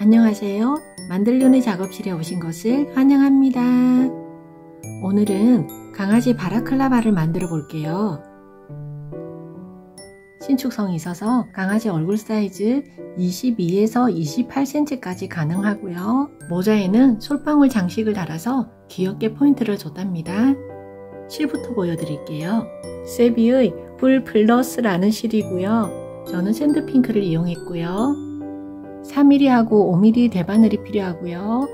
안녕하세요. 만들요네 작업실에 오신 것을 환영합니다. 오늘은 강아지 바라클라바를 만들어 볼게요. 신축성이 있어서 강아지 얼굴 사이즈 22에서 28cm까지 가능하고요. 모자에는 솔방울 장식을 달아서 귀엽게 포인트를 줬답니다. 실부터 보여드릴게요. 세비의 불 플러스라는 실이고요. 저는 샌드핑크를 이용했고요. 4mm하고 5mm 대바늘이 필요하고요.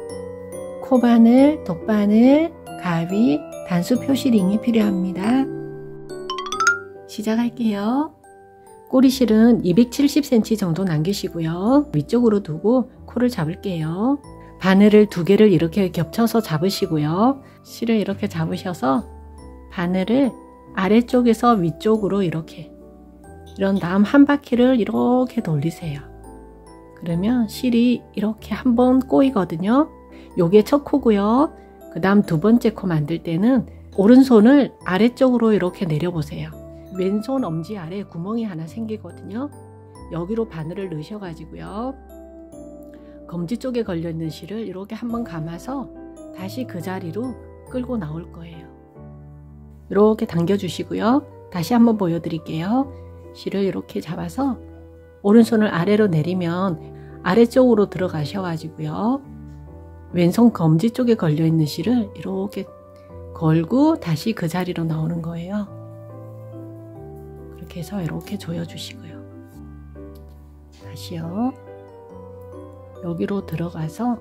코바늘, 돗바늘, 가위, 단수 표시링이 필요합니다. 시작할게요. 꼬리실은 270cm 정도 남기시고요. 위쪽으로 두고 코를 잡을게요. 바늘을 2개를 이렇게 겹쳐서 잡으시고요. 실을 이렇게 잡으셔서 바늘을 아래쪽에서 위쪽으로 이렇게 이런 다음 한 바퀴를 이렇게 돌리세요. 그러면 실이 이렇게 한번 꼬이거든요. 요게 첫 코고요. 그 다음 두 번째 코 만들 때는 오른손을 아래쪽으로 이렇게 내려보세요. 왼손 엄지 아래에 구멍이 하나 생기거든요. 여기로 바늘을 넣으셔 가지고요. 검지 쪽에 걸려있는 실을 이렇게 한번 감아서 다시 그 자리로 끌고 나올 거예요. 이렇게 당겨 주시고요. 다시 한번 보여드릴게요. 실을 이렇게 잡아서 오른손을 아래로 내리면 아래쪽으로 들어가셔 가지고요. 왼손 검지 쪽에 걸려있는 실을 이렇게 걸고 다시 그 자리로 나오는 거예요. 그렇게 해서 이렇게 조여 주시고요. 다시요. 여기로 들어가서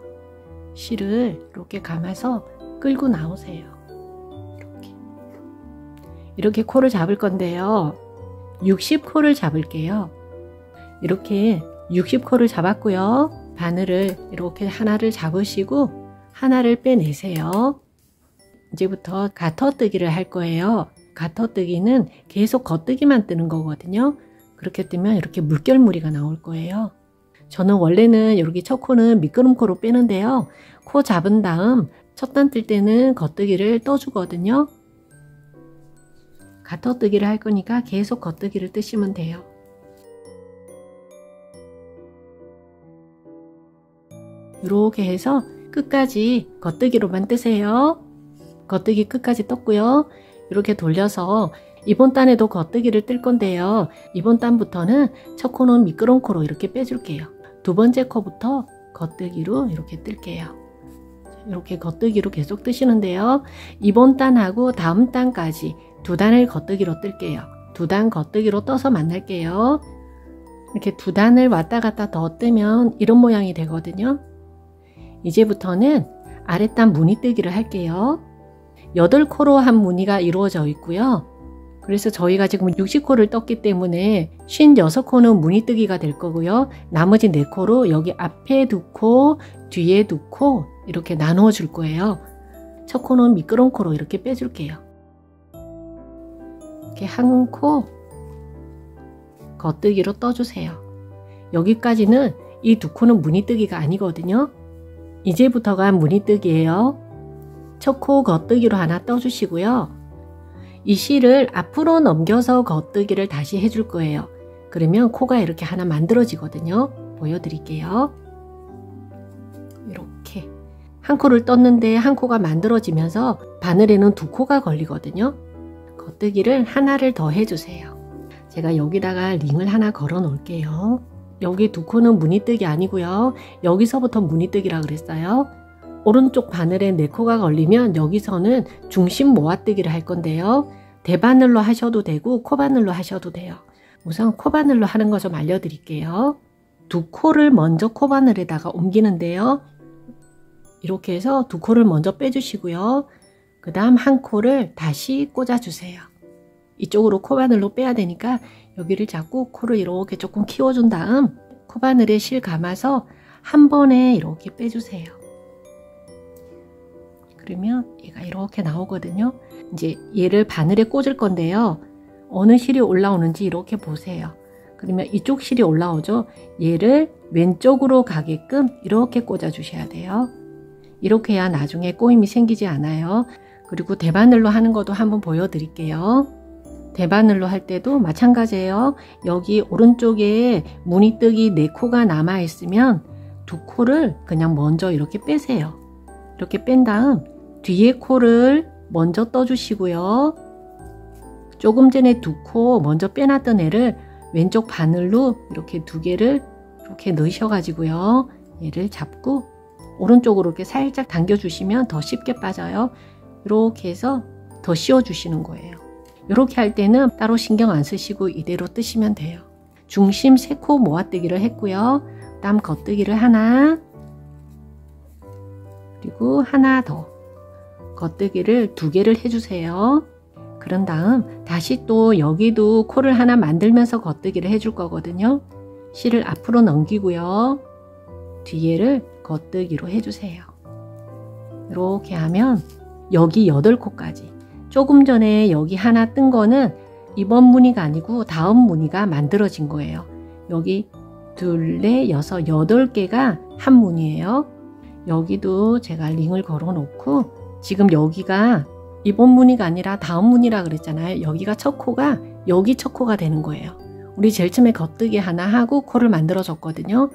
실을 이렇게 감아서 끌고 나오세요. 이렇게 코를 잡을 건데요. 60코를 잡을게요. 이렇게 60코를 잡았고요. 바늘을 이렇게 하나를 잡으시고 하나를 빼내세요. 이제부터 가터뜨기를 할 거예요. 가터뜨기는 계속 겉뜨기만 뜨는 거거든요. 그렇게 뜨면 이렇게 물결무늬가 나올 거예요. 저는 원래는 이렇게 첫 코는 미끄럼코로 빼는데요. 코 잡은 다음 첫 단 뜰 때는 겉뜨기를 떠주거든요. 가터뜨기를 할 거니까 계속 겉뜨기를 뜨시면 돼요. 이렇게 해서 끝까지 겉뜨기로만 뜨세요. 겉뜨기 끝까지 떴고요. 이렇게 돌려서 이번 단에도 겉뜨기를 뜰 건데요. 이번 단부터는 첫 코는 미끄럼 코로 이렇게 빼줄게요. 두 번째 코부터 겉뜨기로 이렇게 뜰게요. 이렇게 겉뜨기로 계속 뜨시는데요. 이번 단하고 다음 단까지 두 단을 겉뜨기로 뜰게요. 두 단 겉뜨기로 떠서 만날게요. 이렇게 두 단을 왔다 갔다 더 뜨면 이런 모양이 되거든요. 이제부터는 아랫단 무늬뜨기를 할게요. 8코로 한 무늬가 이루어져 있고요. 그래서 저희가 지금 60코를 떴기 때문에 56코는 무늬뜨기가 될 거고요. 나머지 4코로 여기 앞에 2코, 뒤에 2코 이렇게 나누어 줄 거예요. 첫 코는 미끄럼 코로 이렇게 빼줄게요. 이렇게 한 코 겉뜨기로 떠주세요. 여기까지는 이 2코는 무늬뜨기가 아니거든요. 이제부터가 무늬뜨기예요. 첫 코 겉뜨기로 하나 떠주시고요. 이 실을 앞으로 넘겨서 겉뜨기를 다시 해줄 거예요. 그러면 코가 이렇게 하나 만들어지거든요. 보여드릴게요. 이렇게 한 코를 떴는데 한 코가 만들어지면서 바늘에는 2코가 걸리거든요. 겉뜨기를 하나를 더 해주세요. 제가 여기다가 링을 하나 걸어 놓을게요. 여기 2코는 무늬뜨기 아니고요. 여기서부터 무늬뜨기라 그랬어요. 오른쪽 바늘에 4코가 걸리면 여기서는 중심 모아뜨기를 할 건데요. 대바늘로 하셔도 되고 코바늘로 하셔도 돼요. 우선 코바늘로 하는 거 좀 알려드릴게요. 2코를 먼저 코바늘에다가 옮기는데요. 이렇게 해서 2코를 먼저 빼주시고요. 그 다음 한 코를 다시 꽂아주세요. 이쪽으로 코바늘로 빼야 되니까 여기를 잡고 코를 이렇게 조금 키워준 다음 코바늘에 실 감아서 한 번에 이렇게 빼주세요. 그러면 얘가 이렇게 나오거든요. 이제 얘를 바늘에 꽂을 건데요. 어느 실이 올라오는지 이렇게 보세요. 그러면 이쪽 실이 올라오죠. 얘를 왼쪽으로 가게끔 이렇게 꽂아 주셔야 돼요. 이렇게 해야 나중에 꼬임이 생기지 않아요. 그리고 대바늘로 하는 것도 한번 보여드릴게요. 대바늘로 할 때도 마찬가지예요. 여기 오른쪽에 무늬뜨기 4코가 남아 있으면 두 코를 그냥 먼저 이렇게 빼세요. 이렇게 뺀 다음 뒤에 코를 먼저 떠주시고요. 조금 전에 두 코 먼저 빼놨던 애를 왼쪽 바늘로 이렇게 두 개를 이렇게 넣으셔가지고요. 얘를 잡고 오른쪽으로 이렇게 살짝 당겨주시면 더 쉽게 빠져요. 이렇게 해서 더 씌워주시는 거예요. 이렇게 할 때는 따로 신경 안 쓰시고 이대로 뜨시면 돼요. 중심 3코 모아뜨기를 했고요. 다음 겉뜨기를 하나, 그리고 하나 더 겉뜨기를 2개를 해주세요. 그런 다음 다시 또 여기도 코를 하나 만들면서 겉뜨기를 해줄 거거든요. 실을 앞으로 넘기고요. 뒤에를 겉뜨기로 해주세요. 이렇게 하면 여기 8코까지, 조금 전에 여기 하나 뜬 거는 이번 무늬가 아니고 다음 무늬가 만들어진 거예요. 여기 2, 4, 6, 8개가 한 무늬예요. 여기도 제가 링을 걸어 놓고 지금 여기가 이번 무늬가 아니라 다음 무늬라 그랬잖아요. 여기가 첫 코가 여기 첫 코가 되는 거예요. 우리 제일 처음에 겉뜨기 하나 하고 코를 만들어 줬거든요.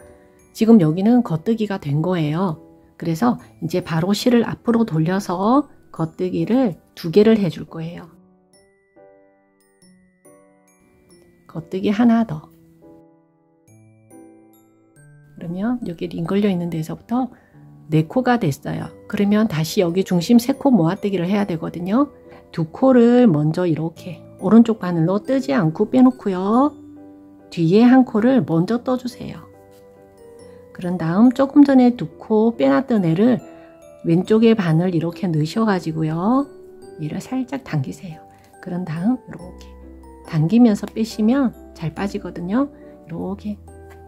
지금 여기는 겉뜨기가 된 거예요. 그래서 이제 바로 실을 앞으로 돌려서 겉뜨기를 2개를 해줄 거예요. 겉뜨기 하나 더. 그러면 여기 링 걸려 있는 데서부터 4코가 됐어요. 그러면 다시 여기 중심 3코 모아뜨기를 해야 되거든요. 2코를 먼저 이렇게 오른쪽 바늘로 뜨지 않고 빼놓고요. 뒤에 한 코를 먼저 떠주세요. 그런 다음 조금 전에 2코 빼놨던 애를 왼쪽에 바늘 이렇게 넣으셔가지고요. 얘를 살짝 당기세요. 그런 다음 이렇게 당기면서 빼시면 잘 빠지거든요. 이렇게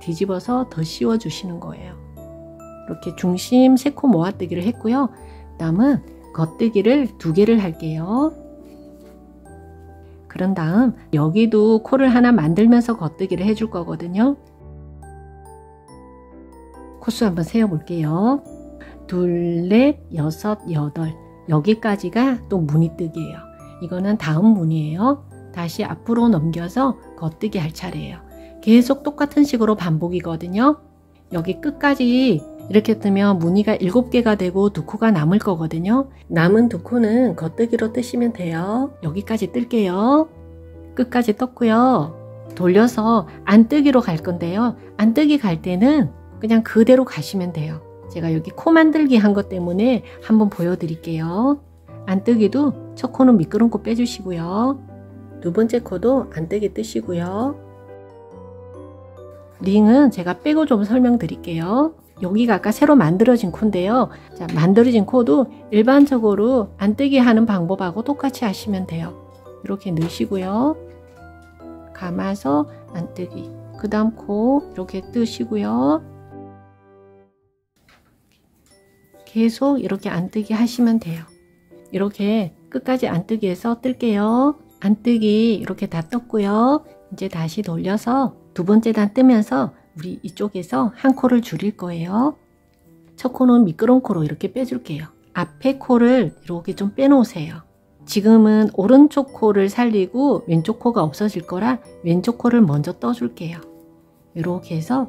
뒤집어서 더 씌워 주시는 거예요. 이렇게 중심 3코 모아뜨기를 했고요. 다음은 겉뜨기를 2개를 할게요. 그런 다음 여기도 코를 하나 만들면서 겉뜨기를 해줄 거거든요. 코수 한번 세어 볼게요. 2, 4, 6, 8 여기까지가 또 무늬뜨기예요. 이거는 다음 무늬예요. 다시 앞으로 넘겨서 겉뜨기 할 차례예요. 계속 똑같은 식으로 반복이거든요. 여기 끝까지 이렇게 뜨면 무늬가 7개가 되고 2코가 남을 거거든요. 남은 2코는 겉뜨기로 뜨시면 돼요. 여기까지 뜰게요. 끝까지 떴고요. 돌려서 안뜨기로 갈 건데요. 안뜨기 갈 때는 그냥 그대로 가시면 돼요. 제가 여기 코 만들기 한 것 때문에 한번 보여드릴게요. 안뜨기도 첫 코는 미끄럼 코 빼주시고요. 2번째 코도 안뜨기 뜨시고요. 링은 제가 빼고 좀 설명드릴게요. 여기가 아까 새로 만들어진 코인데요. 자, 만들어진 코도 일반적으로 안뜨기 하는 방법하고 똑같이 하시면 돼요. 이렇게 넣으시고요. 감아서 안뜨기. 그 다음 코 이렇게 뜨시고요. 계속 이렇게 안뜨기 하시면 돼요. 이렇게 끝까지 안뜨기 해서 뜰게요. 안뜨기 이렇게 다 떴고요. 이제 다시 돌려서 2번째 단 뜨면서 우리 이쪽에서 한 코를 줄일 거예요. 첫 코는 미끄럼 코로 이렇게 빼줄게요. 앞에 코를 이렇게 좀 빼놓으세요. 지금은 오른쪽 코를 살리고 왼쪽 코가 없어질 거라 왼쪽 코를 먼저 떠줄게요. 이렇게 해서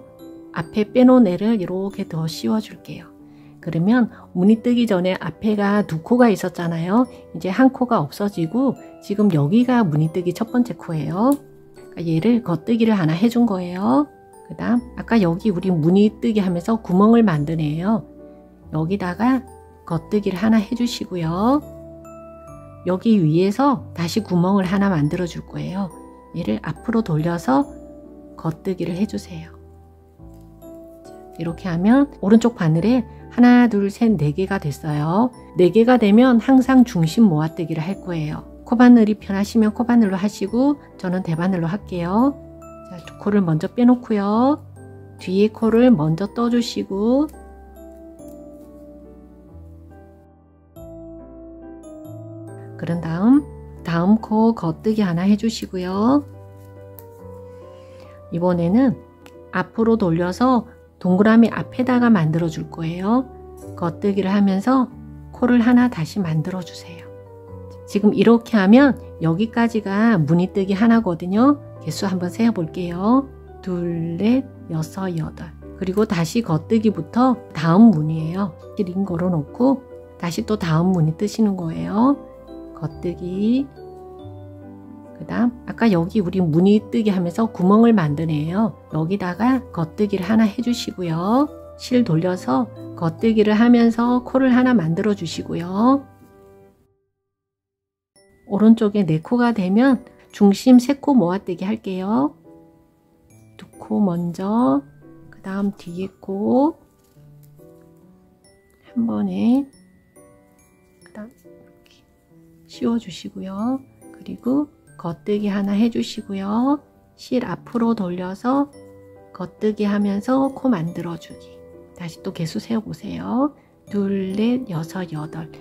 앞에 빼놓은 애를 이렇게 더 씌워줄게요. 그러면 무늬 뜨기 전에 앞에가 2코가 있었잖아요. 이제 한 코가 없어지고 지금 여기가 무늬 뜨기 첫 번째 코예요. 그러니까 얘를 겉뜨기를 하나 해준 거예요. 그 다음 아까 여기 우리 무늬 뜨기 하면서 구멍을 만드네요. 여기다가 겉뜨기를 하나 해주시고요. 여기 위에서 다시 구멍을 하나 만들어 줄 거예요. 얘를 앞으로 돌려서 겉뜨기를 해주세요. 이렇게 하면 오른쪽 바늘에 하나, 둘, 셋, 4개가 됐어요. 4개가 되면 항상 중심 모아뜨기를 할 거예요. 코바늘이 편하시면 코바늘로 하시고 저는 대바늘로 할게요. 자, 2코를 먼저 빼놓고요. 뒤에 코를 먼저 떠주시고 그런 다음 코 겉뜨기 하나 해주시고요. 이번에는 앞으로 돌려서 동그라미 앞에다가 만들어 줄 거예요. 겉뜨기를 하면서 코를 하나 다시 만들어 주세요. 지금 이렇게 하면 여기까지가 무늬뜨기 하나거든요. 개수 한번 세어 볼게요. 2, 4, 6, 8 그리고 다시 겉뜨기부터 다음 무늬예요. 링 걸어 놓고 다시 또 다음 무늬 뜨시는 거예요. 겉뜨기. 그 다음 아까 여기 우리 무늬 뜨기 하면서 구멍을 만드네요. 여기다가 겉뜨기를 하나 해주시고요. 실 돌려서 겉뜨기를 하면서 코를 하나 만들어 주시고요. 오른쪽에 4코가 되면 중심 3코 모아뜨기 할게요. 2코 먼저, 그 다음 뒤에 코 한 번에, 그 다음 이렇게 씌워 주시고요. 그리고 겉뜨기 하나 해주시고요. 실 앞으로 돌려서 겉뜨기 하면서 코 만들어주기. 다시 또 개수 세어보세요. 2, 4, 6, 8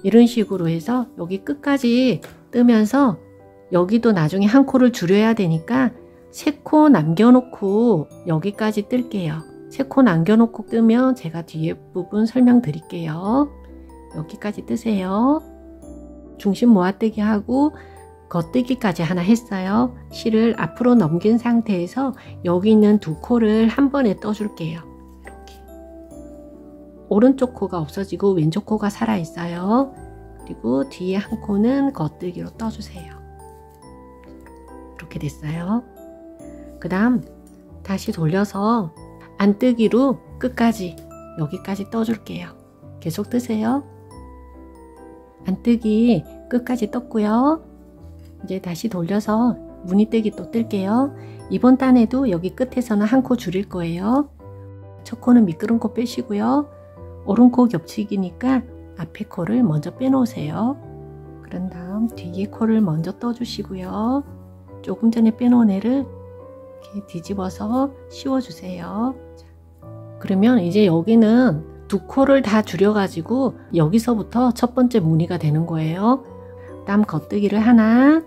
이런 식으로 해서 여기 끝까지 뜨면서 여기도 나중에 한 코를 줄여야 되니까 3코 남겨놓고 여기까지 뜰게요. 3코 남겨놓고 뜨면 제가 뒤에 부분 설명드릴게요. 여기까지 뜨세요. 중심 모아뜨기 하고 겉뜨기까지 하나 했어요. 실을 앞으로 넘긴 상태에서 여기 있는 2코를 한 번에 떠줄게요. 이렇게. 오른쪽 코가 없어지고 왼쪽 코가 살아있어요. 그리고 뒤에 한 코는 겉뜨기로 떠주세요. 이렇게 됐어요. 그 다음 다시 돌려서 안뜨기로 끝까지 여기까지 떠줄게요. 계속 뜨세요. 안뜨기 끝까지 떴고요. 이제 다시 돌려서 무늬뜨기 또 뜰게요. 이번 단에도 여기 끝에서는 한 코 줄일 거예요. 첫 코는 미끄럼 코 빼시고요. 오른 코 겹치기니까 앞에 코를 먼저 빼놓으세요. 그런 다음 뒤에 코를 먼저 떠주시고요. 조금 전에 빼놓은 애를 이렇게 뒤집어서 씌워주세요. 그러면 이제 여기는 2코를 다 줄여가지고 여기서부터 첫 번째 무늬가 되는 거예요. 다음 겉뜨기를 하나,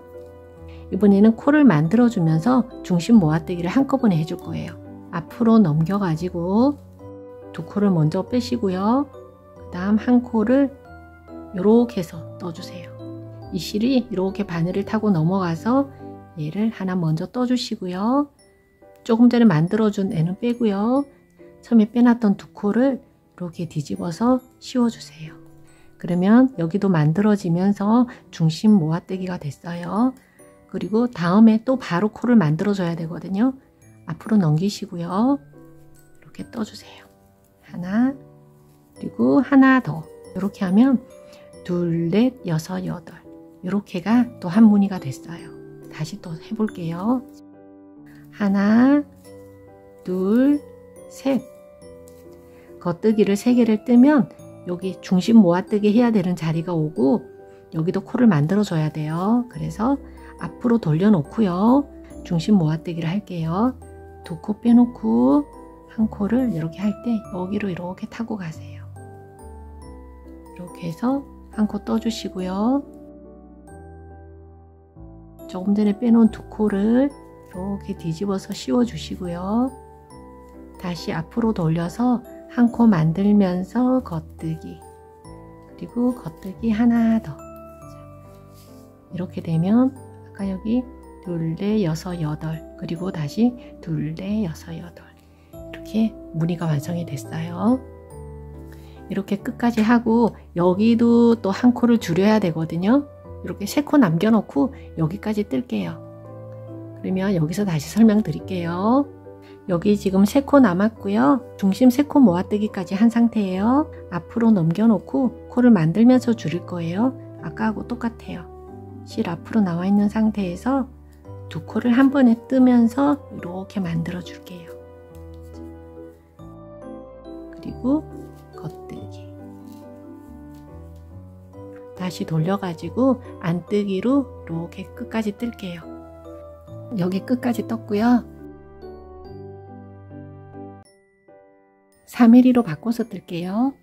이번에는 코를 만들어주면서 중심 모아뜨기를 한꺼번에 해줄 거예요. 앞으로 넘겨가지고 2코를 먼저 빼시고요. 그 다음 한 코를 이렇게 해서 떠주세요. 이 실이 이렇게 바늘을 타고 넘어가서 얘를 하나 먼저 떠주시고요. 조금 전에 만들어준 애는 빼고요. 처음에 빼놨던 2코를 이렇게 뒤집어서 씌워주세요. 그러면 여기도 만들어지면서 중심 모아뜨기가 됐어요. 그리고 다음에 또 바로 코를 만들어줘야 되거든요. 앞으로 넘기시고요. 이렇게 떠주세요. 하나, 그리고 하나 더. 이렇게 하면 2, 4, 6, 8 이렇게가 또 한 무늬가 됐어요. 다시 또 해볼게요. 하나, 둘, 셋. 겉뜨기를 3개를 뜨면 여기 중심 모아뜨기 해야 되는 자리가 오고 여기도 코를 만들어 줘야 돼요. 그래서 앞으로 돌려놓고요. 중심 모아뜨기를 할게요. 2코 빼놓고 한 코를 이렇게 할 때 여기로 이렇게 타고 가세요. 이렇게 해서 한 코 떠주시고요. 조금 전에 빼놓은 2코를 이렇게 뒤집어서 씌워 주시고요. 다시 앞으로 돌려서 한 코 만들면서 겉뜨기, 그리고 겉뜨기 하나 더. 이렇게 되면 아까 여기 2, 4, 6, 8 그리고 다시 2, 4, 6, 8 이렇게 무늬가 완성이 됐어요. 이렇게 끝까지 하고 여기도 또 한 코를 줄여야 되거든요. 이렇게 3코 남겨놓고 여기까지 뜰게요. 그러면 여기서 다시 설명드릴게요. 여기 지금 3코 남았고요. 중심 3코 모아뜨기까지 한 상태예요. 앞으로 넘겨놓고 코를 만들면서 줄일 거예요. 아까하고 똑같아요. 실 앞으로 나와 있는 상태에서 2코를 한 번에 뜨면서 이렇게 만들어 줄게요. 그리고 겉뜨기. 다시 돌려가지고 안뜨기로 이렇게 끝까지 뜰게요. 여기 끝까지 떴고요. 3mm로 바꿔서 뜰게요.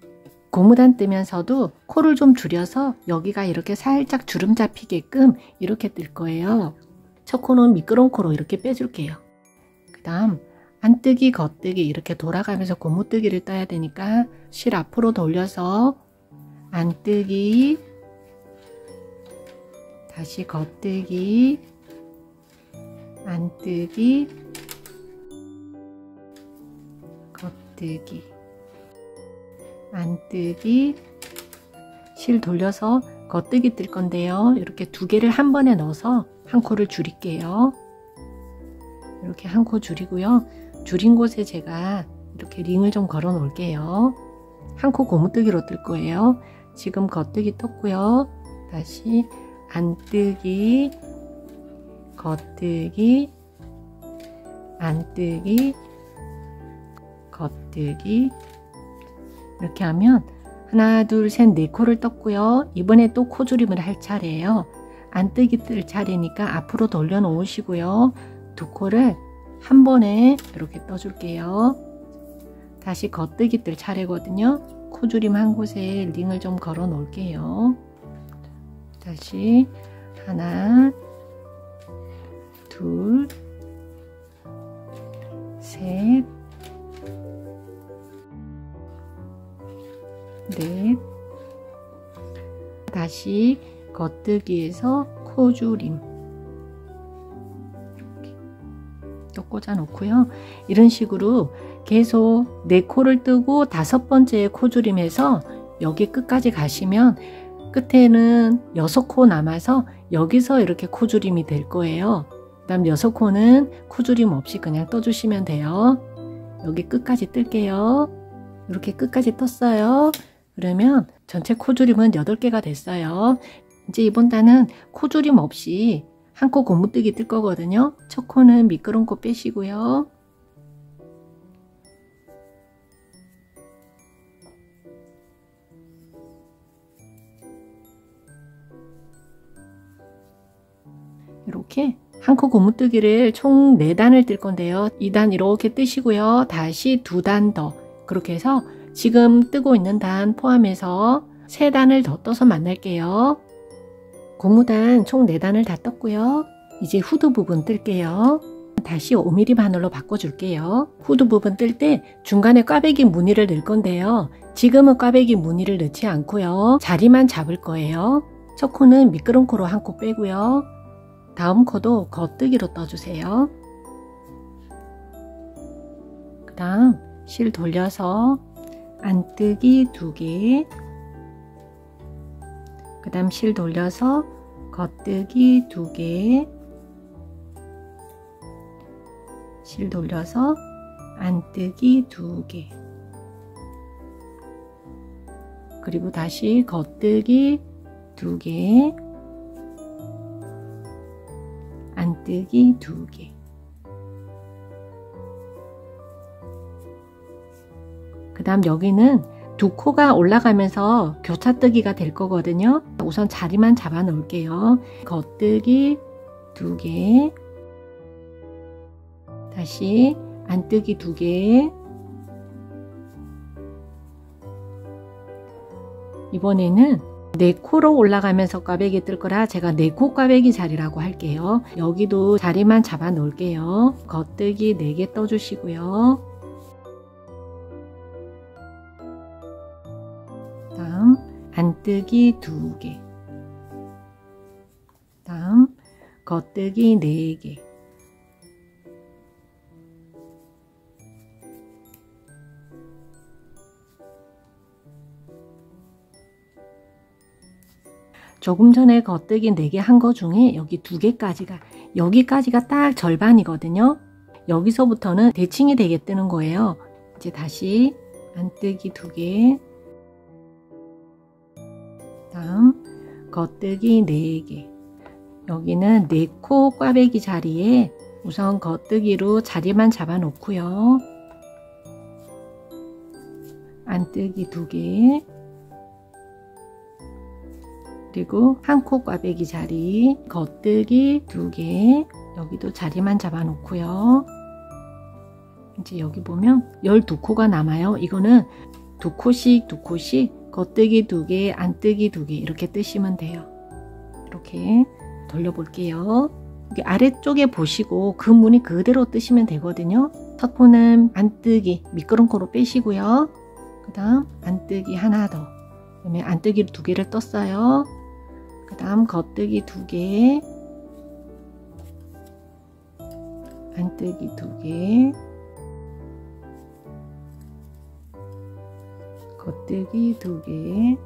고무단 뜨면서도 코를 좀 줄여서 여기가 이렇게 살짝 주름 잡히게끔 이렇게 뜰 거예요. 첫 코는 미끄러운 코로 이렇게 빼줄게요. 그 다음 안뜨기, 겉뜨기 이렇게 돌아가면서 고무뜨기를 떠야 되니까 실 앞으로 돌려서 안뜨기, 다시 겉뜨기, 안뜨기, 겉뜨기, 안뜨기, 안뜨기, 실 돌려서 겉뜨기 뜰 건데요. 이렇게 두 개를 한 번에 넣어서 한 코를 줄일게요. 이렇게 한 코 줄이고요. 줄인 곳에 제가 이렇게 링을 좀 걸어 놓을게요. 한 코 고무뜨기로 뜰 거예요. 지금 겉뜨기 떴고요. 다시 안뜨기, 겉뜨기, 안뜨기, 겉뜨기. 이렇게 하면 하나, 둘, 셋, 네 코를 떴고요. 이번에 또 코줄임을 할 차례예요. 안뜨기 뜰 차례니까 앞으로 돌려 놓으시고요. 두 코를 한 번에 이렇게 떠줄게요. 다시 겉뜨기 뜰 차례거든요. 코줄임 한 곳에 링을 좀 걸어 놓을게요. 다시 하나, 둘, 셋, 넷. 다시 겉뜨기에서 코줄임 이렇게 또 꽂아 놓고요. 이런 식으로 계속 4코를 뜨고 5번째 코줄임에서 여기 끝까지 가시면 끝에는 6코 남아서 여기서 이렇게 코줄임이 될 거예요. 그 다음 6코는 코줄임 없이 그냥 떠주시면 돼요. 여기 끝까지 뜰게요. 이렇게 끝까지 떴어요. 그러면 전체 코줄임은 8개가 됐어요. 이제 이번 단은 코줄임 없이 한 코 고무뜨기 뜰 거거든요. 첫 코는 미끄러운 코 빼시고요. 이렇게 한 코 고무뜨기를 총 4단을 뜰 건데요. 2단 이렇게 뜨시고요. 다시 2단 더, 그렇게 해서 지금 뜨고 있는 단 포함해서 3단을 더 떠서 만날게요. 고무단 총 4단을 다 떴고요. 이제 후드 부분 뜰게요. 다시 5mm 바늘로 바꿔줄게요. 후드 부분 뜰 때 중간에 꽈배기 무늬를 넣을 건데요. 지금은 꽈배기 무늬를 넣지 않고요. 자리만 잡을 거예요. 첫 코는 미끄럼 코로 한 코 빼고요. 다음 코도 겉뜨기로 떠주세요. 그 다음 실 돌려서 안뜨기 2개, 그 다음 실 돌려서 겉뜨기 2개, 실 돌려서 안뜨기 2개, 그리고 다시 겉뜨기 2개, 안뜨기 2개. 그 다음 여기는 2코가 올라가면서 교차뜨기가 될 거거든요. 우선 자리만 잡아 놓을게요. 겉뜨기 2개, 다시 안뜨기 2개, 이번에는 4코로 올라가면서 꽈배기 뜰 거라 제가 4코 꽈배기 자리라고 할게요. 여기도 자리만 잡아 놓을게요. 겉뜨기 4개 떠주시고요. 다음 안뜨기 2개, 다음 겉뜨기 4개, 조금 전에 겉뜨기 4개 한 거 중에 여기 2개까지가, 여기까지가 딱 절반이거든요. 여기서부터는 대칭이 되게 뜨는 거예요. 이제 다시 안뜨기 2개, 다음 겉뜨기 4개. 여기는 4코 꽈배기 자리에 우선 겉뜨기로 자리만 잡아 놓고요. 안뜨기 2개, 그리고 한 코 꽈배기 자리, 겉뜨기 2개, 여기도 자리만 잡아 놓고요. 이제 여기 보면 12코가 남아요. 이거는 2코씩 2코씩 겉뜨기 2개, 안뜨기 2개 이렇게 뜨시면 돼요. 이렇게 돌려볼게요. 여기 아래쪽에 보시고 그 무늬 그대로 뜨시면 되거든요. 첫 코는 안뜨기 미끄럼 코로 빼시고요. 그 다음 안뜨기 하나 더, 그다음에 안뜨기 2개를 떴어요. 그 다음 겉뜨기 2개, 안뜨기 2개, 겉뜨기 2개,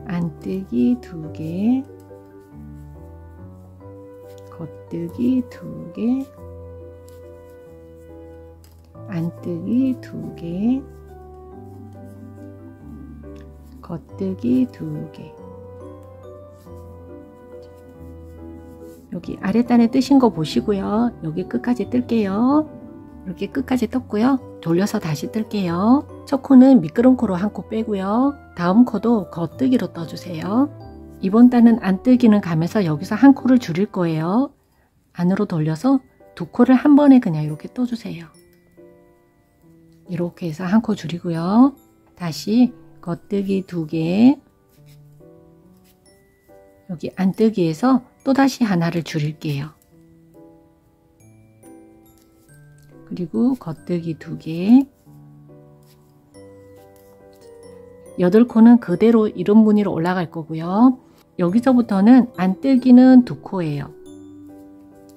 안뜨기 2개, 겉뜨기 2개, 안뜨기 2개, 겉뜨기 2개. 여기 아랫단에 뜨신 거 보시고요. 여기 끝까지 뜰게요. 이렇게 끝까지 떴고요. 돌려서 다시 뜰게요. 첫 코는 미끄럼 코로 한 코 빼고요. 다음 코도 겉뜨기로 떠주세요. 이번 단은 안뜨기는 가면서 여기서 한 코를 줄일 거예요. 안으로 돌려서 두 코를 한 번에 그냥 이렇게 떠주세요. 이렇게 해서 한 코 줄이고요. 다시 겉뜨기 2개, 여기 안뜨기에서 또다시 하나를 줄일게요. 그리고 겉뜨기 2개, 8코는 그대로 이런 무늬로 올라갈 거고요. 여기서부터는 안뜨기는 2코예요.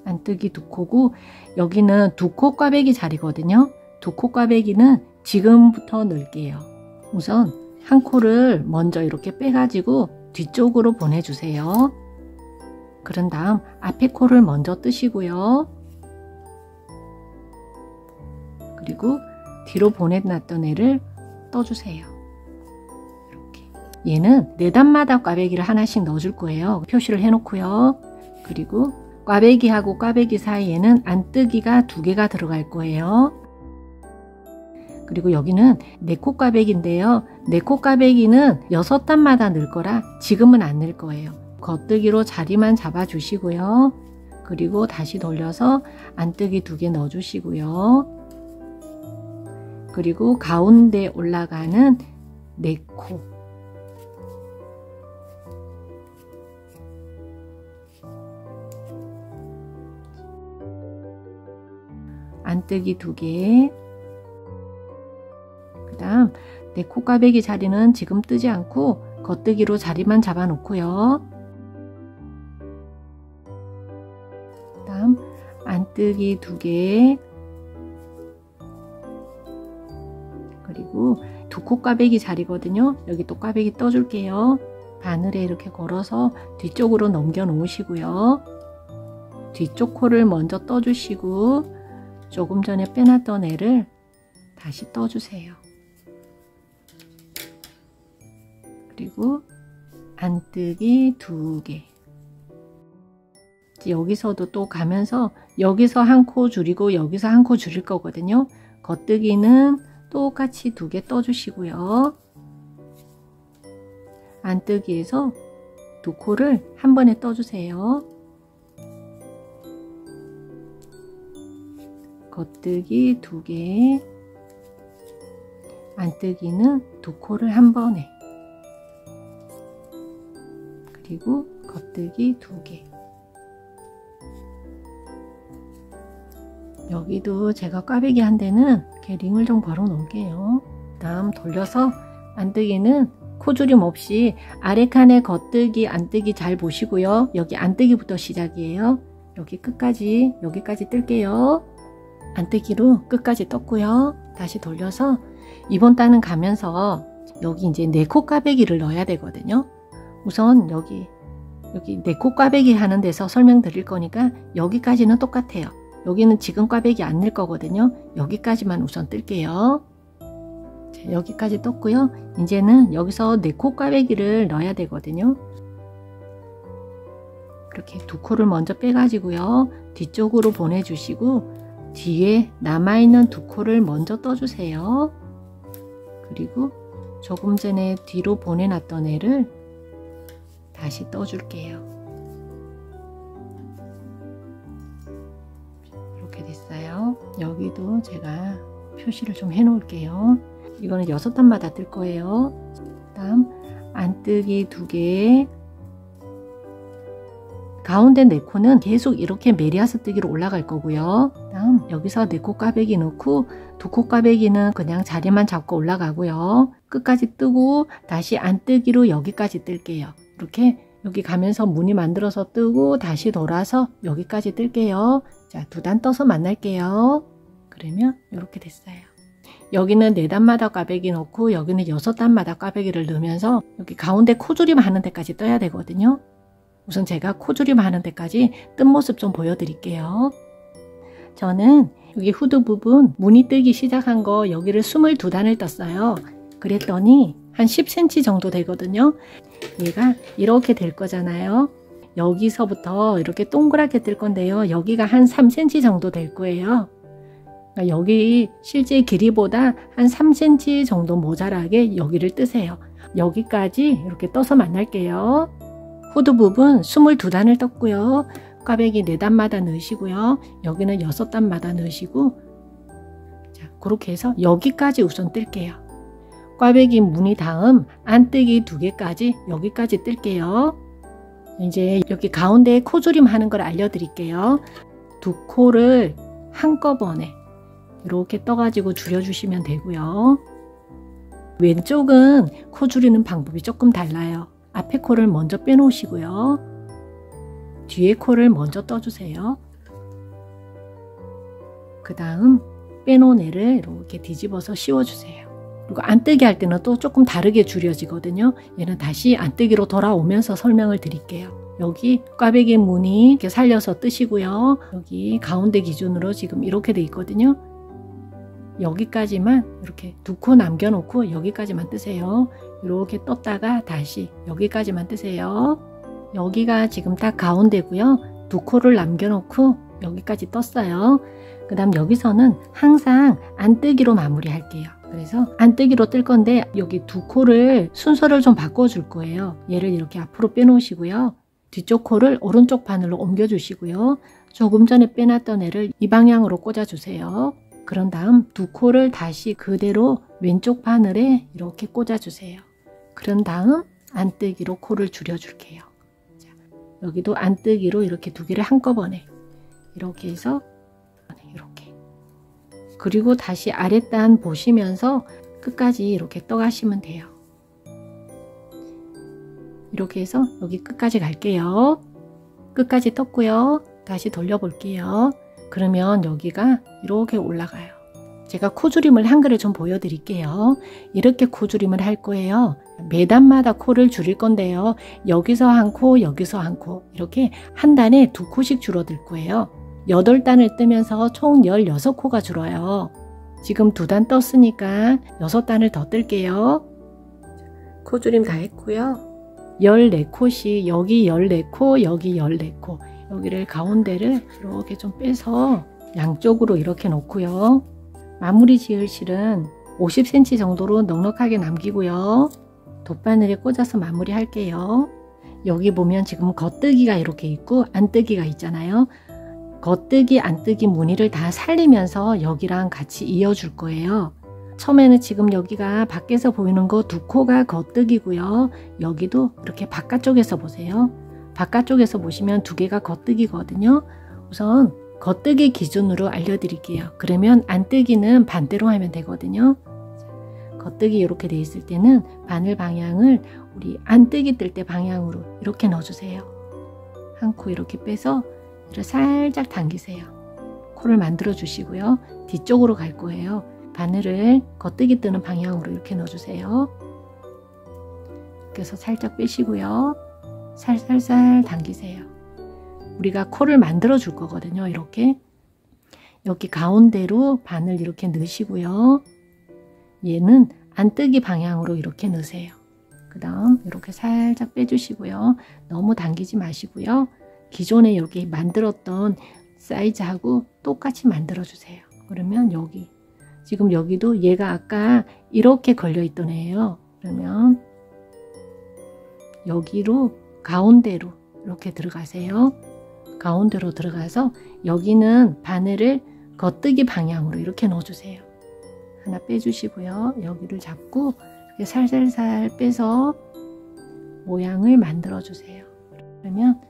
안뜨기 2코고 여기는 2코 꽈배기 자리거든요. 2코 꽈배기는 지금부터 넣을게요. 우선 한 코를 먼저 이렇게 빼가지고 뒤쪽으로 보내주세요. 그런 다음 앞에 코를 먼저 뜨시고요. 그리고 뒤로 보내놨던 애를 떠주세요. 이렇게. 얘는 4단마다 꽈배기를 하나씩 넣어줄 거예요. 표시를 해놓고요. 그리고 꽈배기하고 꽈배기 사이에는 안뜨기가 2개가 들어갈 거예요. 그리고 여기는 4코 꽈배기인데요. 4코 꽈배기는 6단마다 넣을 거라 지금은 안 넣을 거예요. 겉뜨기로 자리만 잡아주시고요. 그리고 다시 돌려서 안뜨기 2개 넣어주시고요. 그리고 가운데 올라가는 4코, 안뜨기 2개, 그 다음 4코 꽈배기 자리는 지금 뜨지 않고 겉뜨기로 자리만 잡아 놓고요. 그 다음 안뜨기 2개, 그리고 2코 꽈배기 자리거든요. 여기 또 꽈배기 떠줄게요. 바늘에 이렇게 걸어서 뒤쪽으로 넘겨 놓으시고요. 뒤쪽 코를 먼저 떠주시고 조금 전에 빼놨던 애를 다시 떠주세요. 그리고 안뜨기 2개. 여기서도 또 가면서 여기서 한 코 줄이고 여기서 한 코 줄일 거거든요. 겉뜨기는 똑같이 2개 떠주시고요. 안뜨기에서 2코를 한 번에 떠주세요. 겉뜨기 2개, 안뜨기는 2코를 한 번에, 그리고 겉뜨기 2개. 여기도 제가 꽈배기 한 데는 이렇게 링을 좀 걸어 놓을게요. 다음 돌려서 안뜨기는 코줄임 없이 아래 칸에 겉뜨기, 안뜨기 잘 보시고요. 여기 안뜨기부터 시작이에요. 여기 끝까지, 여기까지 뜰게요. 안뜨기로 끝까지 떴고요. 다시 돌려서 이번 단은 가면서 여기 이제 4코 꽈배기를 넣어야 되거든요. 우선 여기 4코 꽈배기 하는 데서 설명드릴 거니까 여기까지는 똑같아요. 여기는 지금 꽈배기 안 넣을 거거든요. 여기까지만 우선 뜰게요. 자, 여기까지 떴고요. 이제는 여기서 4코 꽈배기를 넣어야 되거든요. 이렇게 2코를 먼저 빼가지고요. 뒤쪽으로 보내주시고 뒤에 남아있는 2코를 먼저 떠주세요. 그리고 조금 전에 뒤로 보내놨던 애를 다시 떠줄게요. 이렇게 됐어요. 여기도 제가 표시를 좀 해 놓을게요. 이거는 6단마다 뜰 거예요. 다음 안뜨기 2개, 가운데 4코는 계속 이렇게 메리아스 뜨기로 올라갈 거고요. 다음 여기서 4코 꽈배기 넣고 2코 꽈배기는 그냥 자리만 잡고 올라가고요. 끝까지 뜨고 다시 안뜨기로 여기까지 뜰게요. 이렇게 여기 가면서 무늬 만들어서 뜨고 다시 돌아서 여기까지 뜰게요. 자, 2단 떠서 만날게요. 그러면 이렇게 됐어요. 여기는 4단마다 꽈배기 넣고 여기는 6단마다 꽈배기를 넣으면서 여기 가운데 코주림 하는 데까지 떠야 되거든요. 우선 제가 코주림 하는 데까지 뜬 모습 좀 보여드릴게요. 저는 여기 후드 부분 무늬 뜨기 시작한 거 여기를 22단을 떴어요. 그랬더니 한 10cm 정도 되거든요. 얘가 이렇게 될 거잖아요. 여기서부터 이렇게 동그랗게 뜰 건데요. 여기가 한 3cm 정도 될 거예요. 그러니까 여기 실제 길이보다 한 3cm 정도 모자라게 여기를 뜨세요. 여기까지 이렇게 떠서 만날게요. 후드 부분 22단을 떴고요. 꽈배기 4단마다 넣으시고요. 여기는 6단마다 넣으시고, 자, 그렇게 해서 여기까지 우선 뜰게요. 꽈배기 무늬 다음 안뜨기 2개까지 여기까지 뜰게요. 이제 여기 가운데에 코주림 하는 걸 알려드릴게요. 두 코를 한꺼번에 이렇게 떠가지고 줄여주시면 되고요. 왼쪽은 코 줄이는 방법이 조금 달라요. 앞에 코를 먼저 빼놓으시고요. 뒤에 코를 먼저 떠주세요. 그 다음 빼놓은 애를 이렇게 뒤집어서 씌워주세요. 그리고 안뜨기 할 때는 또 조금 다르게 줄여지거든요. 얘는 다시 안뜨기로 돌아오면서 설명을 드릴게요. 여기 꽈배기 무늬 이렇게 살려서 뜨시고요. 여기 가운데 기준으로 지금 이렇게 돼 있거든요. 여기까지만 이렇게 2코 남겨놓고 여기까지만 뜨세요. 이렇게 떴다가 다시 여기까지만 뜨세요. 여기가 지금 딱 가운데고요. 2코를 남겨놓고 여기까지 떴어요. 그 다음 여기서는 항상 안뜨기로 마무리 할게요. 그래서 안뜨기로 뜰 건데 여기 2코를 순서를 좀 바꿔줄 거예요. 얘를 이렇게 앞으로 빼놓으시고요. 뒤쪽 코를 오른쪽 바늘로 옮겨주시고요. 조금 전에 빼놨던 애를 이 방향으로 꽂아주세요. 그런 다음 2코를 다시 그대로 왼쪽 바늘에 이렇게 꽂아주세요. 그런 다음 안뜨기로 코를 줄여줄게요. 자, 여기도 안뜨기로 이렇게 2개를 한꺼번에 이렇게 해서 이렇게, 그리고 다시 아랫단 보시면서 끝까지 이렇게 떠가시면 돼요. 이렇게 해서 여기 끝까지 갈게요. 끝까지 떴고요. 다시 돌려볼게요. 그러면 여기가 이렇게 올라가요. 제가 코줄임을 한글을 좀 보여드릴게요. 이렇게 코줄임을 할 거예요. 매단마다 코를 줄일 건데요. 여기서 한 코, 여기서 한 코, 이렇게 한 단에 2코씩 줄어들 거예요. 8단을 뜨면서 총 16코가 줄어요. 지금 2단 떴으니까 6단을 더 뜰게요. 코줄임 다 했고요. 14코씩, 여기 14코, 여기 14코, 여기를 가운데를 이렇게 좀 빼서 양쪽으로 이렇게 놓고요. 마무리 지을 실은 50cm 정도로 넉넉하게 남기고요. 돗바늘에 꽂아서 마무리 할게요. 여기 보면 지금 겉뜨기가 이렇게 있고 안뜨기가 있잖아요. 겉뜨기, 안뜨기 무늬를 다 살리면서 여기랑 같이 이어줄 거예요. 처음에는 지금 여기가 밖에서 보이는 거 2코가 겉뜨기고요. 여기도 이렇게 바깥쪽에서 보세요. 바깥쪽에서 보시면 2개가 겉뜨기거든요. 우선 겉뜨기 기준으로 알려드릴게요. 그러면 안뜨기는 반대로 하면 되거든요. 겉뜨기 이렇게 돼 있을 때는 바늘 방향을 우리 안뜨기 뜰 때 방향으로 이렇게 넣어주세요. 한 코 이렇게 빼서 이를 살짝 당기세요. 코를 만들어 주시고요. 뒤쪽으로 갈 거예요. 바늘을 겉뜨기 뜨는 방향으로 이렇게 넣어주세요. 이렇게 해서 살짝 빼시고요. 살살살 당기세요. 우리가 코를 만들어 줄 거거든요. 이렇게 여기 가운데로 바늘 이렇게 넣으시고요. 얘는 안뜨기 방향으로 이렇게 넣으세요. 그 다음 이렇게 살짝 빼주시고요. 너무 당기지 마시고요. 기존에 여기 만들었던 사이즈하고 똑같이 만들어 주세요. 그러면 여기 지금 여기도 얘가 아까 이렇게 걸려 있던 애예요. 그러면 여기로 가운데로 이렇게 들어가세요. 가운데로 들어가서 여기는 바늘을 겉뜨기 방향으로 이렇게 넣어주세요. 하나 빼주시고요. 여기를 잡고 이렇게 살살살 빼서 모양을 만들어 주세요. 그러면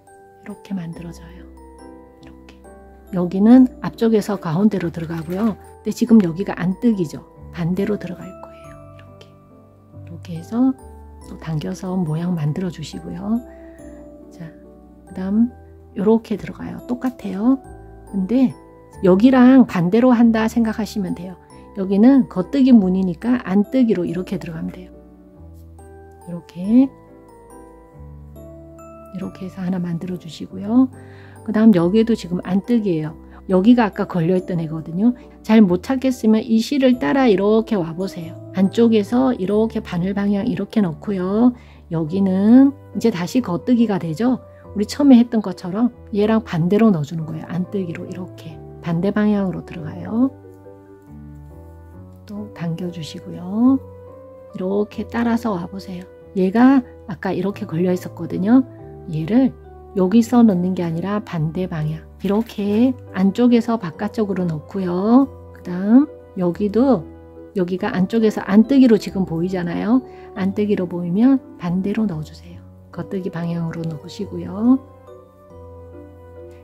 이렇게 만들어져요. 이렇게. 여기는 앞쪽에서 가운데로 들어가고요. 근데 지금 여기가 안뜨기죠. 반대로 들어갈 거예요. 이렇게 해서 또 당겨서 모양 만들어 주시고요. 자, 그 다음 이렇게 들어가요. 똑같아요. 근데 여기랑 반대로 한다 생각하시면 돼요. 여기는 겉뜨기 무늬니까 안뜨기로 이렇게 들어가면 돼요. 이렇게 해서 하나 만들어 주시고요. 그 다음 여기도 지금 안뜨기예요. 여기가 아까 걸려있던 애거든요. 잘 못 찾겠으면 이 실을 따라 이렇게 와보세요. 안쪽에서 이렇게 바늘 방향 이렇게 넣고요. 여기는 이제 다시 겉뜨기가 되죠. 우리 처음에 했던 것처럼 얘랑 반대로 넣어주는 거예요. 안뜨기로 이렇게 반대 방향으로 들어가요. 또 당겨주시고요. 이렇게 따라서 와보세요. 얘가 아까 이렇게 걸려 있었거든요. 얘를 여기서 넣는 게 아니라 반대 방향 이렇게 안쪽에서 바깥쪽으로 넣고요. 그 다음 여기가 안쪽에서 안뜨기로 지금 보이잖아요. 안뜨기로 보이면 반대로 넣어주세요. 겉뜨기 방향으로 넣으시고요.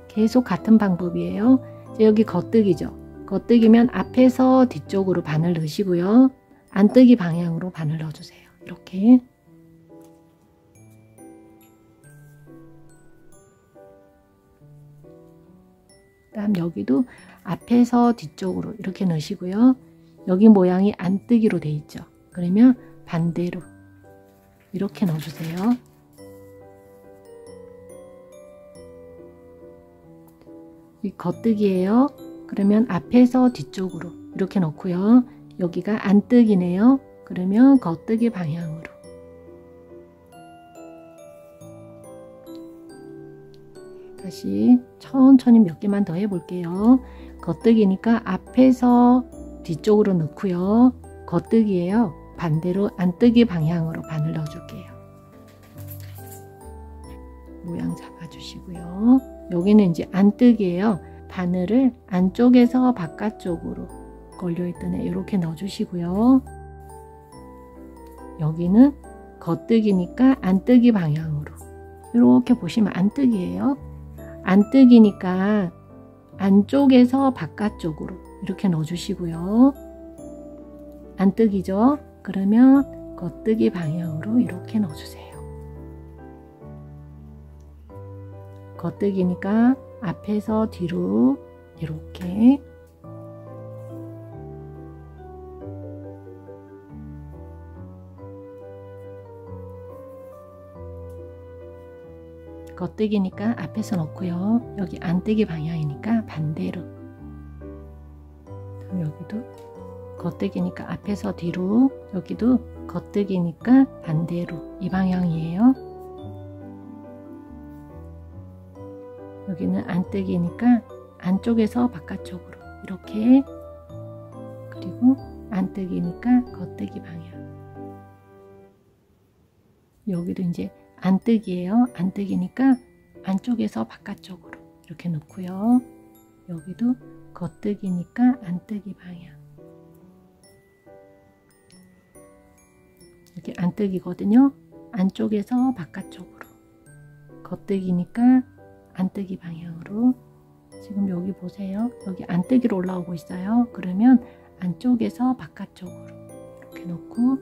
계속 같은 방법이에요. 여기 겉뜨기죠. 겉뜨기면 앞에서 뒤쪽으로 바늘 넣으시고요. 안뜨기 방향으로 바늘 넣어주세요. 이렇게. 그다음 여기도 앞에서 뒤쪽으로 이렇게 넣으시고요. 여기 모양이 안뜨기로 돼 있죠. 그러면 반대로 이렇게 넣어주세요. 이 겉뜨기예요. 그러면 앞에서 뒤쪽으로 이렇게 넣고요. 여기가 안뜨기네요. 그러면 겉뜨기 방향으로. 다시 천천히 몇 개만 더 해볼게요. 겉뜨기니까 앞에서 뒤쪽으로 넣고요. 겉뜨기예요. 반대로 안뜨기 방향으로 바늘 넣어줄게요. 모양 잡아주시고요. 여기는 이제 안뜨기예요. 바늘을 안쪽에서 바깥쪽으로 걸려있던 애 이렇게 넣어주시고요. 여기는 겉뜨기니까 안뜨기 방향으로 이렇게 보시면 안뜨기예요. 안뜨기니까 안쪽에서 바깥쪽으로 이렇게 넣어주시고요. 안뜨기죠? 그러면 겉뜨기 방향으로 이렇게 넣어주세요. 겉뜨기니까 앞에서 뒤로 이렇게 겉뜨기니까 앞에서 넣고요. 여기 안뜨기 방향이니까 반대로. 여기도 겉뜨기니까 앞에서 뒤로, 여기도 겉뜨기니까 반대로 이 방향이에요. 여기는 안뜨기니까 안쪽에서 바깥쪽으로 이렇게, 그리고 안뜨기니까 겉뜨기 방향. 여기도 이제 안뜨기예요. 안뜨기니까 안쪽에서 바깥쪽으로 이렇게 놓고요. 여기도 겉뜨기니까 안뜨기 방향. 이렇게 안뜨기거든요. 안쪽에서 바깥쪽으로. 겉뜨기니까 안뜨기 방향으로. 지금 여기 보세요. 여기 안뜨기로 올라오고 있어요. 그러면 안쪽에서 바깥쪽으로 이렇게 놓고,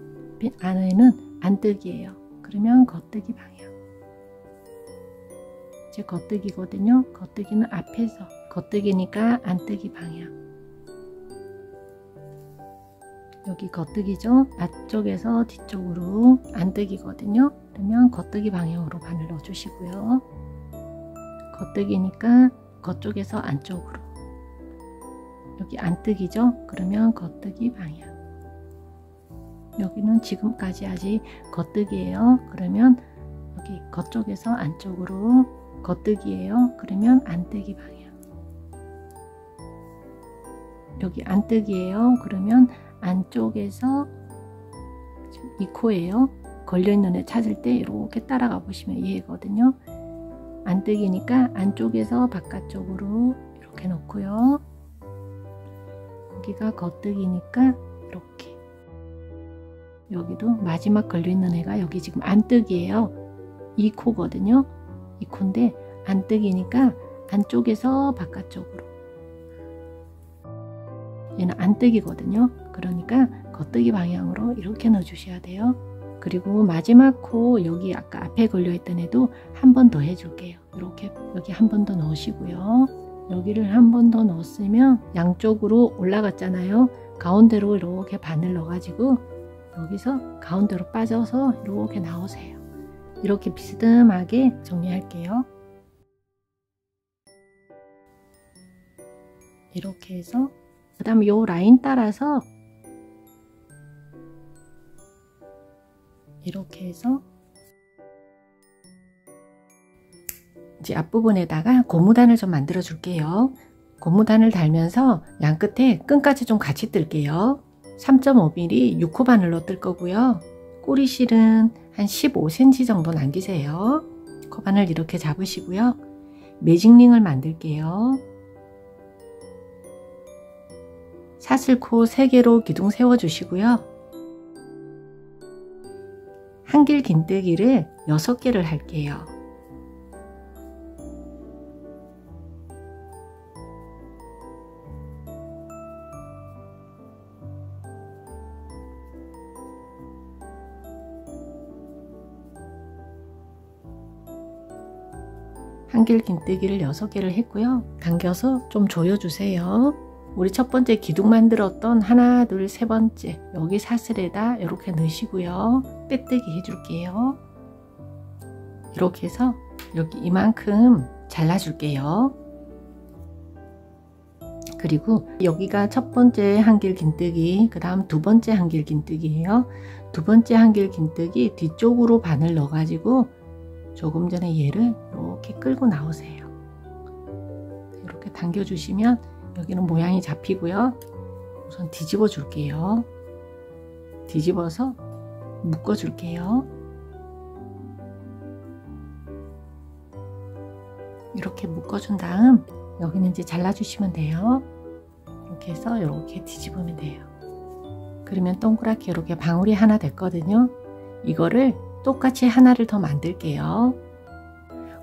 안에는 안뜨기예요. 그러면 겉뜨기 방향. 이제 겉뜨기거든요. 겉뜨기는 앞에서, 겉뜨기니까 안뜨기 방향. 여기 겉뜨기죠. 앞쪽에서 뒤쪽으로 안뜨기거든요. 그러면 겉뜨기 방향으로 바늘 넣어주시고요. 겉뜨기니까 겉쪽에서 안쪽으로. 여기 안뜨기죠. 그러면 겉뜨기 방향. 여기는 지금까지 아직 겉뜨기예요. 그러면 여기 겉쪽에서 안쪽으로 겉뜨기예요. 그러면 안뜨기 방향. 여기 안뜨기예요. 그러면 안쪽에서 이 코예요. 걸려있는 애 찾을 때 이렇게 따라가 보시면 얘거든요. 안뜨기니까 안쪽에서 바깥쪽으로 이렇게 놓고요. 여기가 겉뜨기니까 이렇게. 여기도 마지막 걸려있는 애가 여기 지금 안뜨기예요. 이 코거든요. 이 코인데 안뜨기니까 안쪽에서 바깥쪽으로. 얘는 안뜨기거든요. 그러니까 겉뜨기 방향으로 이렇게 넣어주셔야 돼요. 그리고 마지막 코 여기 아까 앞에 걸려있던 애도 한 번 더 해줄게요. 이렇게 여기 한 번 더 넣으시고요. 여기를 한 번 더 넣었으면 양쪽으로 올라갔잖아요. 가운데로 이렇게 바늘 넣어가지고 여기서 가운데로 빠져서 이렇게 나오세요. 이렇게 비스듬하게 정리할게요. 이렇게 해서 그 다음에 요 라인 따라서 이렇게 해서 이제 앞부분에다가 고무단을 좀 만들어 줄게요. 고무단을 달면서 양 끝에 끈까지 좀 같이 뜰게요. 3.5mm 6호 바늘로 뜰 거고요. 꼬리실은 한 15cm 정도 남기세요. 코바늘 이렇게 잡으시고요. 매직링을 만들게요. 사슬코 3개로 기둥 세워 주시고요. 한길 긴뜨기를 6개를 할게요. 한길 긴뜨기를 6개를 했고요. 당겨서 좀 조여주세요. 우리 첫 번째 기둥 만들었던 하나, 둘, 세 번째 여기 사슬에다 이렇게 넣으시고요. 빼뜨기 해줄게요. 이렇게 해서 여기 이만큼 잘라줄게요. 그리고 여기가 첫 번째 한길 긴뜨기, 그 다음 두 번째 한길 긴뜨기예요. 두 번째 한길 긴뜨기 뒤쪽으로 바늘 넣어가지고 조금 전에 얘를 이렇게 끌고 나오세요. 이렇게 당겨주시면 여기는 모양이 잡히고요. 우선 뒤집어 줄게요. 뒤집어서 묶어 줄게요. 이렇게 묶어 준 다음 여기는 이제 잘라 주시면 돼요. 이렇게 해서 이렇게 뒤집으면 돼요. 그러면 동그랗게 이렇게 방울이 하나 됐거든요. 이거를 똑같이 하나를 더 만들게요.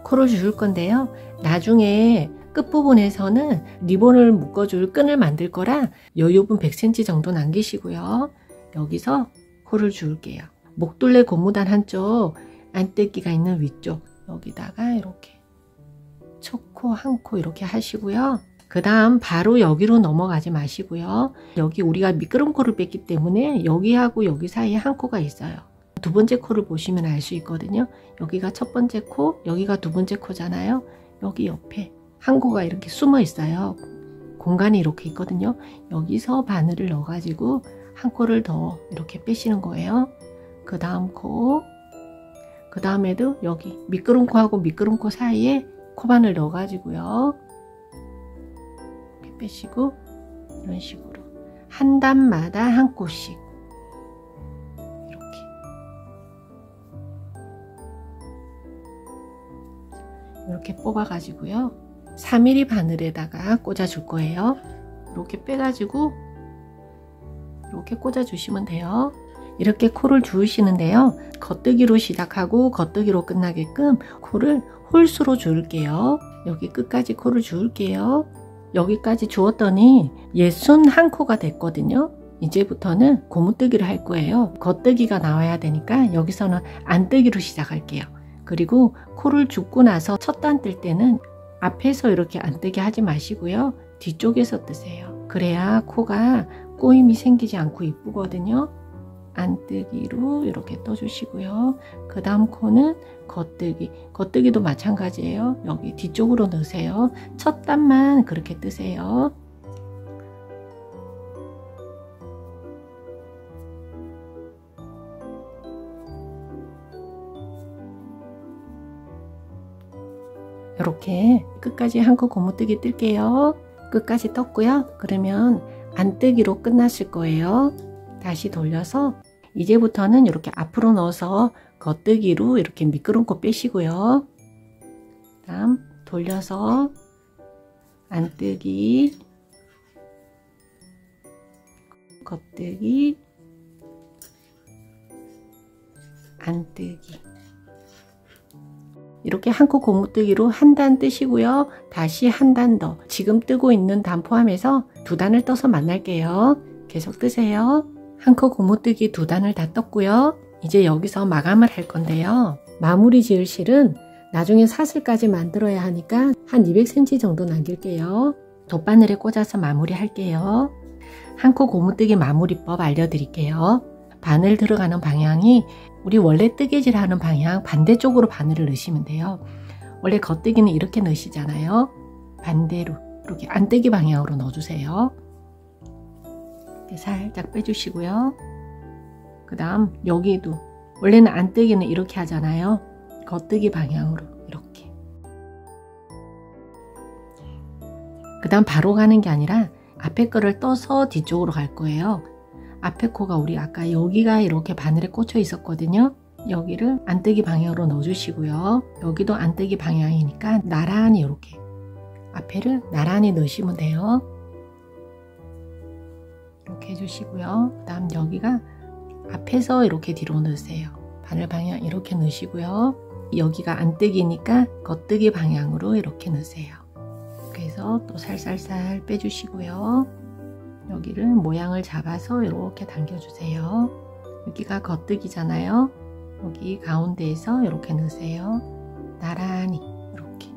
코를 줄 건데요. 나중에 끝부분에서는 리본을 묶어줄 끈을 만들 거라 여유분 100cm 정도 남기시고요. 여기서 코를 줄게요. 목둘레 고무단 한쪽, 안뜰기가 있는 위쪽 여기다가 이렇게 첫 코, 한 코 이렇게 하시고요. 그 다음 바로 여기로 넘어가지 마시고요. 여기 우리가 미끄럼 코를 뺐기 때문에 여기하고 여기 사이에 한 코가 있어요. 두 번째 코를 보시면 알 수 있거든요. 여기가 첫 번째 코, 여기가 두 번째 코잖아요. 여기 옆에 한 코가 이렇게 숨어 있어요. 공간이 이렇게 있거든요. 여기서 바늘을 넣어 가지고 한 코를 더 이렇게 빼시는 거예요. 그 다음 코, 그 다음에도 여기 미끄럼 코하고 미끄럼 코 사이에 코바늘 넣어 가지고요. 이렇게 빼시고 이런 식으로 한 단마다 한 코씩 이렇게 뽑아 가지고요. 4mm 바늘에다가 꽂아 줄 거예요. 이렇게 빼 가지고 이렇게 꽂아 주시면 돼요. 이렇게 코를 주우시는데요. 겉뜨기로 시작하고 겉뜨기로 끝나게끔 코를 홀수로 주울게요. 여기 끝까지 코를 주울게요. 여기까지 주었더니 61코가 됐거든요. 이제부터는 고무뜨기를 할 거예요. 겉뜨기가 나와야 되니까 여기서는 안뜨기로 시작할게요. 그리고 코를 줍고 나서 첫 단 뜰 때는 앞에서 이렇게 안뜨기 하지 마시고요. 뒤쪽에서 뜨세요. 그래야 코가 꼬임이 생기지 않고 이쁘거든요. 안뜨기로 이렇게 떠주시고요. 그 다음 코는 겉뜨기. 겉뜨기도 마찬가지예요. 여기 뒤쪽으로 넣으세요. 첫 단만 그렇게 뜨세요. 이렇게 끝까지 한 코 고무뜨기 뜰게요. 끝까지 떴고요. 그러면 안뜨기로 끝났을 거예요. 다시 돌려서 이제부터는 이렇게 앞으로 넣어서 겉뜨기로 이렇게 미끄럼 코 빼시고요. 다음 돌려서 안뜨기, 겉뜨기, 안뜨기. 이렇게 한 코 고무뜨기로 한 단 뜨시고요. 다시 한 단 더. 지금 뜨고 있는 단 포함해서 두 단을 떠서 만날게요. 계속 뜨세요. 한 코 고무뜨기 두 단을 다 떴고요. 이제 여기서 마감을 할 건데요. 마무리 지을 실은 나중에 사슬까지 만들어야 하니까 한 200cm 정도 남길게요. 돗바늘에 꽂아서 마무리 할게요. 한 코 고무뜨기 마무리법 알려드릴게요. 바늘 들어가는 방향이 우리 원래 뜨개질 하는 방향 반대쪽으로 바늘을 넣으시면 돼요. 원래 겉뜨기는 이렇게 넣으시잖아요. 반대로 이렇게 안뜨기 방향으로 넣어주세요. 이렇게 살짝 빼주시고요. 그 다음 여기도 원래는 안뜨기는 이렇게 하잖아요. 겉뜨기 방향으로 이렇게. 그 다음 바로 가는 게 아니라 앞에 거를 떠서 뒤쪽으로 갈 거예요. 앞에 코가 우리 아까 여기가 이렇게 바늘에 꽂혀 있었거든요. 여기를 안뜨기 방향으로 넣어주시고요. 여기도 안뜨기 방향이니까 나란히 이렇게 앞에를 나란히 넣으시면 돼요. 이렇게 해주시고요. 그 다음 여기가 앞에서 이렇게 뒤로 넣으세요. 바늘 방향 이렇게 넣으시고요. 여기가 안뜨기니까 겉뜨기 방향으로 이렇게 넣으세요. 그래서 또 살살살 빼주시고요. 여기를 모양을 잡아서 이렇게 당겨주세요. 여기가 겉뜨기잖아요. 여기 가운데에서 이렇게 넣으세요. 나란히 이렇게.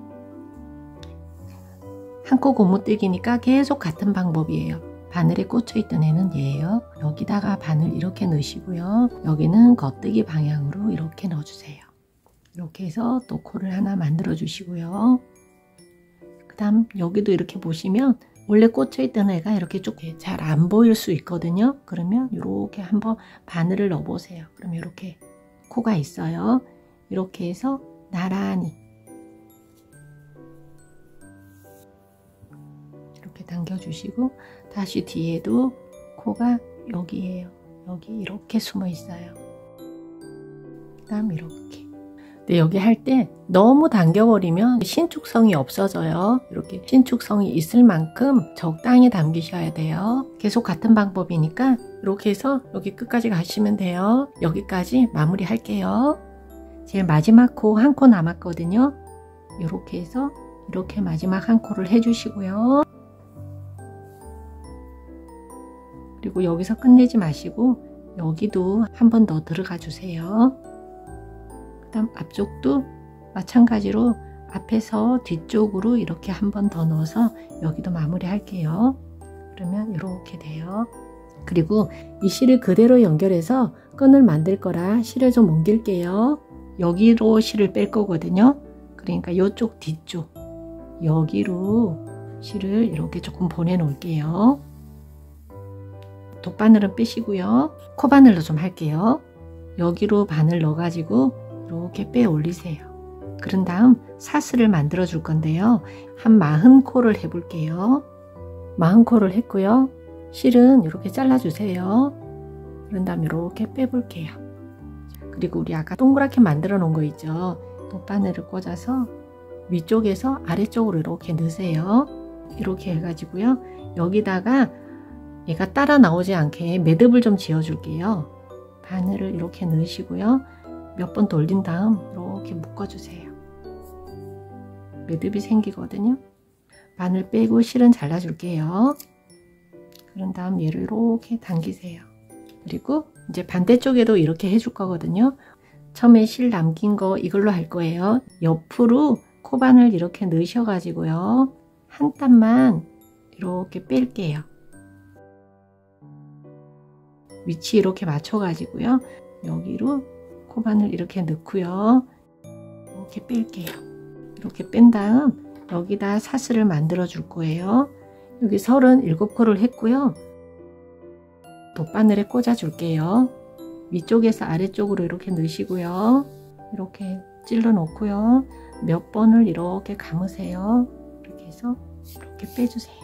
한 코 고무뜨기니까 계속 같은 방법이에요. 바늘에 꽂혀 있던 애는 얘예요. 여기다가 바늘 이렇게 넣으시고요. 여기는 겉뜨기 방향으로 이렇게 넣어주세요. 이렇게 해서 또 코를 하나 만들어 주시고요. 그 다음 여기도 이렇게 보시면 원래 꽂혀 있던 애가 이렇게 쭉 잘 안 보일 수 있거든요. 그러면 이렇게 한번 바늘을 넣어 보세요. 그럼 이렇게 코가 있어요. 이렇게 해서 나란히 이렇게 당겨 주시고 다시 뒤에도 코가 여기에요. 여기 이렇게 숨어 있어요. 그 다음 이렇게. 근데 여기 할 때 너무 당겨버리면 신축성이 없어져요. 이렇게 신축성이 있을 만큼 적당히 당기셔야 돼요. 계속 같은 방법이니까 이렇게 해서 여기 끝까지 가시면 돼요. 여기까지 마무리 할게요. 제일 마지막 코 한 코 남았거든요. 이렇게 해서 이렇게 마지막 한 코를 해주시고요. 그리고 여기서 끝내지 마시고 여기도 한 번 더 들어가 주세요. 그 다음 앞쪽도 마찬가지로 앞에서 뒤쪽으로 이렇게 한 번 더 넣어서 여기도 마무리 할게요. 그러면 이렇게 돼요. 그리고 이 실을 그대로 연결해서 끈을 만들 거라 실을 좀 옮길게요. 여기로 실을 뺄 거거든요. 그러니까 이쪽 뒤쪽 여기로 실을 이렇게 조금 보내 놓을게요. 돗바늘은 빼시고요. 코바늘로 좀 할게요. 여기로 바늘 넣어 가지고 이렇게 빼 올리세요. 그런 다음 사슬을 만들어 줄 건데요. 한 40코를 해 볼게요. 40코를 했고요. 실은 이렇게 잘라 주세요. 그런 다음 이렇게 빼 볼게요. 그리고 우리 아까 동그랗게 만들어 놓은 거 있죠. 돗바늘을 꽂아서 위쪽에서 아래쪽으로 이렇게 넣으세요. 이렇게 해 가지고요. 여기다가 얘가 따라 나오지 않게 매듭을 좀 지어 줄게요. 바늘을 이렇게 넣으시고요. 몇 번 돌린 다음 이렇게 묶어주세요. 매듭이 생기거든요. 바늘 빼고 실은 잘라줄게요. 그런 다음 얘를 이렇게 당기세요. 그리고 이제 반대쪽에도 이렇게 해줄 거거든요. 처음에 실 남긴 거 이걸로 할 거예요. 옆으로 코바늘 이렇게 넣으셔가지고요. 한 땀만 이렇게 뺄게요. 위치 이렇게 맞춰가지고요. 여기로 코바늘 이렇게 넣고요. 이렇게 뺄게요. 이렇게 뺀 다음 여기다 사슬을 만들어 줄 거예요. 여기 37코를 했고요. 돗바늘에 꽂아 줄게요. 위쪽에서 아래쪽으로 이렇게 넣으시고요. 이렇게 찔러 놓고요. 몇 번을 이렇게 감으세요. 이렇게 해서 이렇게 빼주세요.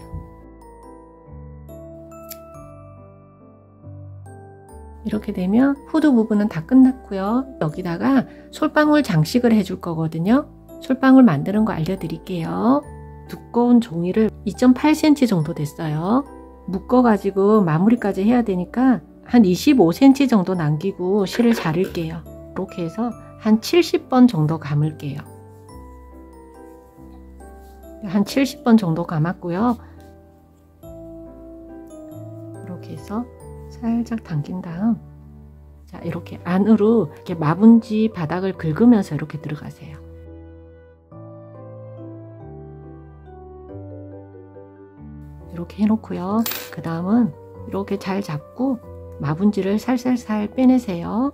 이렇게 되면 후드 부분은 다 끝났고요. 여기다가 솔방울 장식을 해줄 거거든요. 솔방울 만드는 거 알려드릴게요. 두꺼운 종이를 2.8cm 정도 됐어요. 묶어가지고 마무리까지 해야 되니까 한 25cm 정도 남기고 실을 자를게요. 이렇게 해서 한 70번 정도 감을게요. 한 70번 정도 감았고요. 이렇게 해서 살짝 당긴 다음 자 이렇게 안으로 이렇게 마분지 바닥을 긁으면서 이렇게 들어가세요. 이렇게 해놓고요. 그 다음은 이렇게 잘 잡고 마분지를 살살살 빼내세요.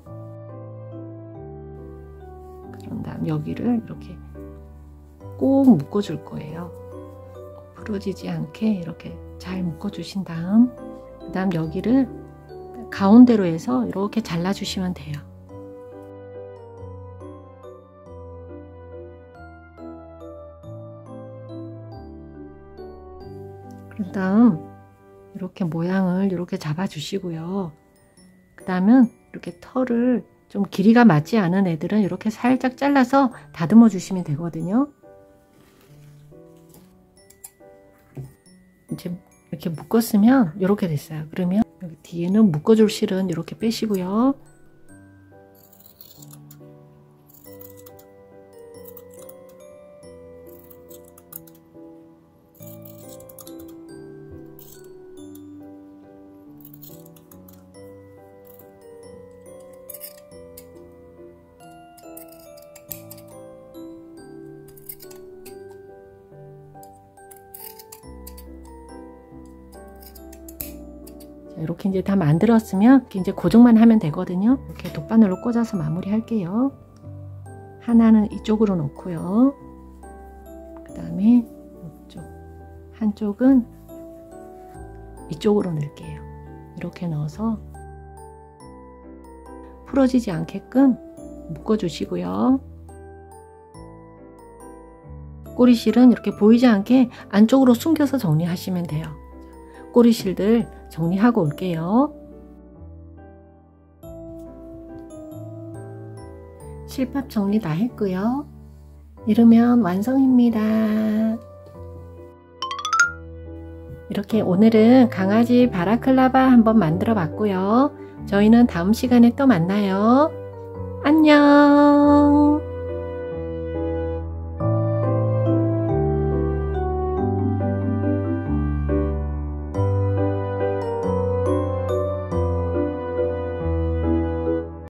그런 다음 여기를 이렇게 꼭 묶어줄 거예요. 부러지지 않게 이렇게 잘 묶어주신 다음 그 다음 여기를 가운데로 해서 이렇게 잘라주시면 돼요. 그 다음 이렇게 모양을 이렇게 잡아주시고요. 그 다음은 이렇게 털을 좀 길이가 맞지 않은 애들은 이렇게 살짝 잘라서 다듬어 주시면 되거든요. 이제 이렇게 묶었으면 이렇게 됐어요. 그러면 여기 뒤에는 묶어줄 실은 이렇게 빼시고요. 이렇게 이제 다 만들었으면 이렇게 이제 고정만 하면 되거든요. 이렇게 돗바늘로 꽂아서 마무리 할게요. 하나는 이쪽으로 놓고요. 그 다음에 이쪽 한쪽은 이쪽으로 넣을게요. 이렇게 넣어서 풀어지지 않게끔 묶어 주시고요. 꼬리실은 이렇게 보이지 않게 안쪽으로 숨겨서 정리하시면 돼요. 꼬리실들 정리하고 올게요. 실밥 정리 다 했고요. 이러면 완성입니다. 이렇게 오늘은 강아지 바라클라바 한번 만들어 봤고요. 저희는 다음 시간에 또 만나요. 안녕.